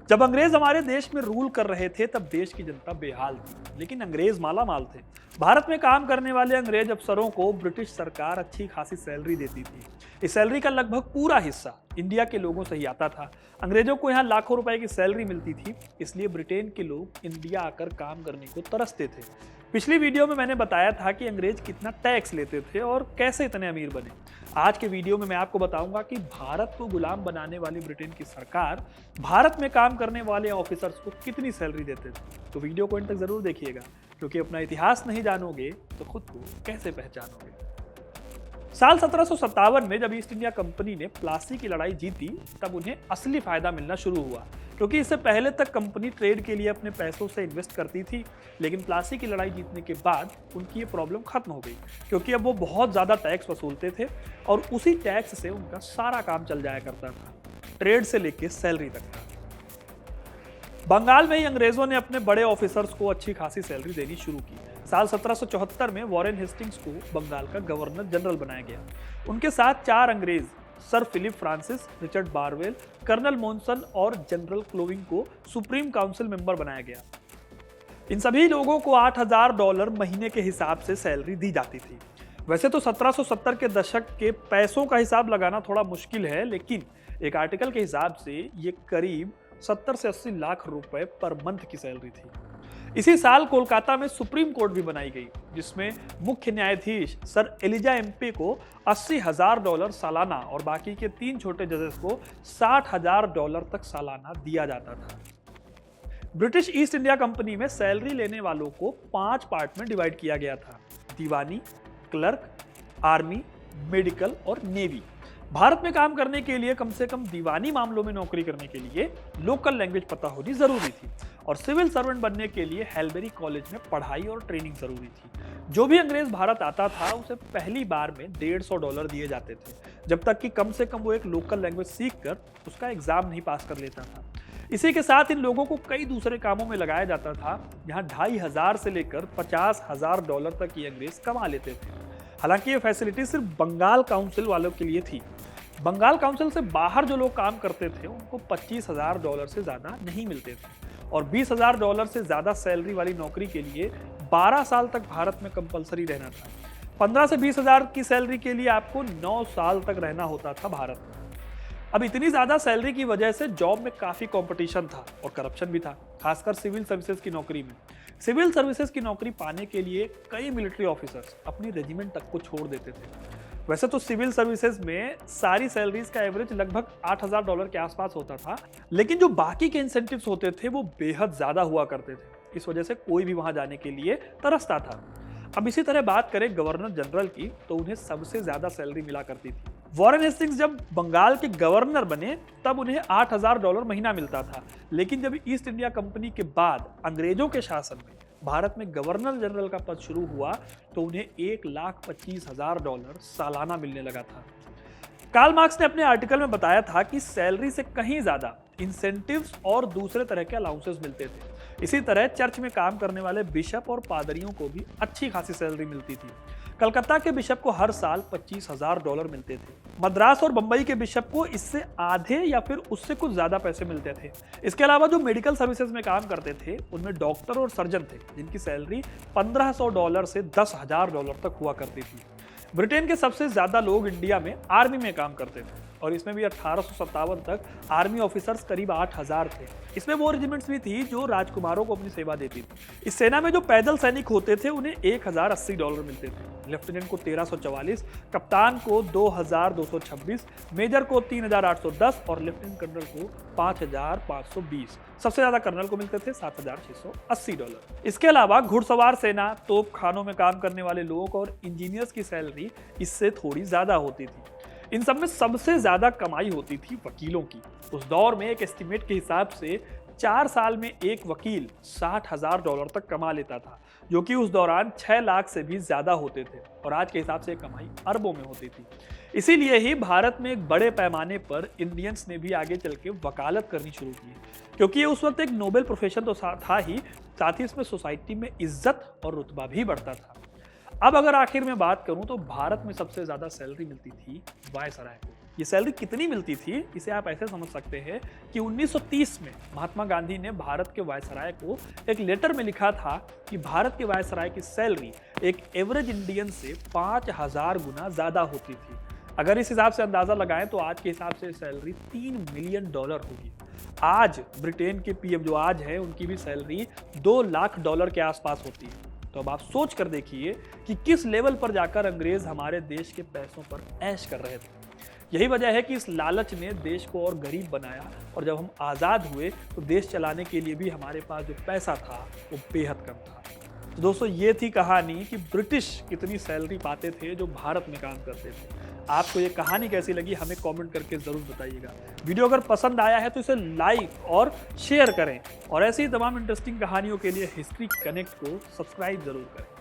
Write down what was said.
जब अंग्रेज हमारे देश में रूल कर रहे थे तब देश की जनता बेहाल थी, लेकिन अंग्रेज माला माल थे। भारत में काम करने वाले अंग्रेज अफसरों को ब्रिटिश सरकार अच्छी खासी सैलरी देती थी। इस सैलरी का लगभग पूरा हिस्सा इंडिया के लोगों से ही आता था। अंग्रेजों को यहाँ लाखों रुपए की सैलरी मिलती थी, इसलिए ब्रिटेन के लोग इंडिया आकर काम करने को तरसते थे। पिछली वीडियो में मैंने बताया था कि अंग्रेज कितना टैक्स लेते थे और कैसे इतने अमीर बने। आज के वीडियो में मैं आपको बताऊंगा कि भारत को गुलाम बनाने वाली ब्रिटेन की सरकार भारत में काम करने वाले ऑफिसर्स को कितनी सैलरी देते थे। तो वीडियो को अंत तक जरूर देखिएगा, क्योंकि अपना इतिहास नहीं जानोगे तो खुद को कैसे पहचानोगे। साल 1757 में जब ईस्ट इंडिया कंपनी ने प्लासी की लड़ाई जीती, तब उन्हें असली फायदा मिलना शुरू हुआ, क्योंकि इससे पहले तक कंपनी ट्रेड के लिए अपने पैसों से इन्वेस्ट करती थी। लेकिन प्लासी की लड़ाई जीतने के बाद उनकी ये प्रॉब्लम खत्म हो गई, क्योंकि अब वो बहुत ज़्यादा टैक्स वसूलते थे और उसी टैक्स से उनका सारा काम चल जाया करता था, ट्रेड से लेके सैलरी तक का। बंगाल में ही अंग्रेजों ने अपने बड़े ऑफिसर्स को अच्छी खासी सैलरी देनी शुरू की। साल 1774 में वॉरेन हेस्टिंग्स को बंगाल का गवर्नर जनरल बनाया गया। उनके साथ 4 अंग्रेज, sir Philip Francis, Richard Barwell, colonel Monson और जनरल क्लोविंग को सुप्रीम काउंसिल मेंबर बनाया गया। इन सभी लोगों को $8,000 महीने के हिसाब से सैलरी दी जाती थी। वैसे तो 1770 के दशक के पैसों का हिसाब लगाना थोड़ा मुश्किल है, लेकिन एक आर्टिकल के हिसाब से ये करीब 70 से 80 लाख रुपए पर मंथ की सैलरी थी। इसी साल कोलकाता में सुप्रीम कोर्ट भी बनाई गई, जिसमें मुख्य न्यायाधीश सर एलिजा एमपी को $80,000 सालाना और बाकी के 3 छोटे जजेस को $60,000 तक सालाना दिया जाता था। ब्रिटिश ईस्ट इंडिया कंपनी में सैलरी लेने वालों को 5 पार्ट में डिवाइड किया गया था: दीवानी, क्लर्क, आर्मी, मेडिकल और नेवी। भारत में काम करने के लिए कम से कम दीवानी मामलों में नौकरी करने के लिए लोकल लैंग्वेज पता होनी जरूरी थी, और सिविल सर्वेंट बनने के लिए हेल्बेरी कॉलेज में पढ़ाई और ट्रेनिंग जरूरी थी। जो भी अंग्रेज भारत आता था उसे पहली बार में $150 दिए जाते थे, जब तक कि कम से कम वो एक लोकल लैंग्वेज सीखकर उसका एग्जाम नहीं पास कर लेता था। इसी के साथ इन लोगों को कई दूसरे कामों में लगाया जाता था, जहां $2,500 से लेकर $50,000 तक ये अंग्रेज कमा लेते थे। हालांकि ये फैसिलिटी सिर्फ बंगाल काउंसिल वालों के लिए थी। बंगाल काउंसिल से बाहर जो लोग काम करते थे उनको $25,000 से ज्यादा नहीं मिलते थे, और $20,000 से ज्यादा सैलरी वाली नौकरी के लिए 12 साल तक भारत में कंपलसरी रहना था। 15 से 20,000 की सैलरी के लिए आपको 9 साल तक रहना होता था भारत में। अब इतनी ज्यादा सैलरी की वजह से जॉब में काफी कंपटीशन था और करप्शन भी था, खासकर सिविल सर्विसेज की नौकरी में। सिविल सर्विसेज की नौकरी पाने के लिए कई मिलिट्री ऑफिसर्स अपनी रेजिमेंट तक को छोड़ देते थे। वैसे तो सिविल सर्विसेज में सारी सैलरीज का एवरेज लगभग $8,000 के आसपास होता था, लेकिन जो बाकी के इंसेंटिव्स होते थे वो बेहद ज्यादा हुआ करते थे। इस वजह से कोई भी वहां जाने के लिए तरसता था। अब इसी तरह बात करें गवर्नर जनरल की, तो उन्हें सबसे ज्यादा सैलरी मिला करती थी। वॉरेन हेस्टिंग्स जब बंगाल के गवर्नर बने तब उन्हें $8,000 महीना मिलता था, लेकिन जब ईस्ट इंडिया कंपनी के बाद अंग्रेजों के शासन में भारत में गवर्नर जनरल का पद शुरू हुआ तो उन्हें $1,25,000 सालाना मिलने लगा था। कार्ल मार्क्स ने अपने आर्टिकल में बताया था कि सैलरी से कहीं ज्यादा इंसेंटिव्स और दूसरे तरह के अलाउंसेस मिलते थे। इसी तरह चर्च में काम करने वाले बिशप और पादरियों को भी अच्छी खासी सैलरी मिलती थी। कलकत्ता के बिशप को हर साल $25,000 मिलते थे। मद्रास और बंबई के बिशप को इससे आधे या फिर उससे कुछ ज्यादा पैसे मिलते थे। इसके अलावा जो मेडिकल सर्विसेज में काम करते थे उनमें डॉक्टर और सर्जन थे, जिनकी सैलरी $1,500 से $10,000 तक हुआ करती थी। ब्रिटेन के सबसे ज्यादा लोग इंडिया में आर्मी में काम करते थे, और इसमें भी 1857 तक आर्मी ऑफिसर्स करीब 8,000 थे। इसमें वो रेजिमेंट्स भी थी जो राजकुमारों को अपनी सेवा देती थी। इस सेना में जो पैदल सैनिक होते थे उन्हें $1,080 मिलते थे, लेफ्टिनेंट को 1,344, कप्तान को 2,226, मेजर को 3,810 और लेफ्टिनेंट कर्नल को 5,520। सबसे ज्यादा कर्नल को मिलते थे $7,680। इसके अलावा घुड़सवार सेना, तोप खानों में काम करने वाले लोग और इंजीनियर्स की सैलरी इससे थोड़ी ज्यादा होती थी। इन सब में सबसे ज्यादा कमाई होती थी वकीलों की। उस दौर में एक एस्टिमेट के हिसाब से 4 साल में एक वकील $60,000 तक कमा लेता था, जो कि उस दौरान 6 लाख से भी ज्यादा होते थे, और आज के हिसाब से कमाई अरबों में होती थी। इसीलिए ही भारत में एक बड़े पैमाने पर इंडियंस ने भी आगे चल के वकालत करनी शुरू की, क्योंकि ये उस वक्त एक नोबेल प्रोफेशन तो था ही, साथ ही इसमें सोसाइटी में इज्जत और रुतबा भी बढ़ता था। अब अगर आखिर में बात करूं तो भारत में सबसे ज्यादा सैलरी मिलती थी वायसराय को। ये सैलरी कितनी मिलती थी, इसे आप ऐसे समझ सकते हैं कि 1930 में महात्मा गांधी ने भारत के वायसराय को एक लेटर में लिखा था कि भारत के वायसराय की सैलरी एक एवरेज इंडियन से 5000 गुना ज्यादा होती थी। अगर इस हिसाब से अंदाजा लगाएं तो आज के हिसाब से सैलरी $3 मिलियन होगी। आज ब्रिटेन के पीएम जो आज है, उनकी भी सैलरी $2 लाख के आसपास होती है। तो अब आप सोच कर देखिए कि किस लेवल पर जाकर अंग्रेज हमारे देश के पैसों पर ऐश कर रहे थे। यही वजह है कि इस लालच ने देश को और गरीब बनाया, और जब हम आज़ाद हुए तो देश चलाने के लिए भी हमारे पास जो पैसा था वो बेहद कम था। तो दोस्तों, ये थी कहानी कि ब्रिटिश कितनी सैलरी पाते थे जो भारत में काम करते थे। आपको ये कहानी कैसी लगी हमें कमेंट करके ज़रूर बताइएगा। वीडियो अगर पसंद आया है तो इसे लाइक और शेयर करें, और ऐसी ही तमाम इंटरेस्टिंग कहानियों के लिए हिस्ट्री कनेक्ट को सब्सक्राइब जरूर करें।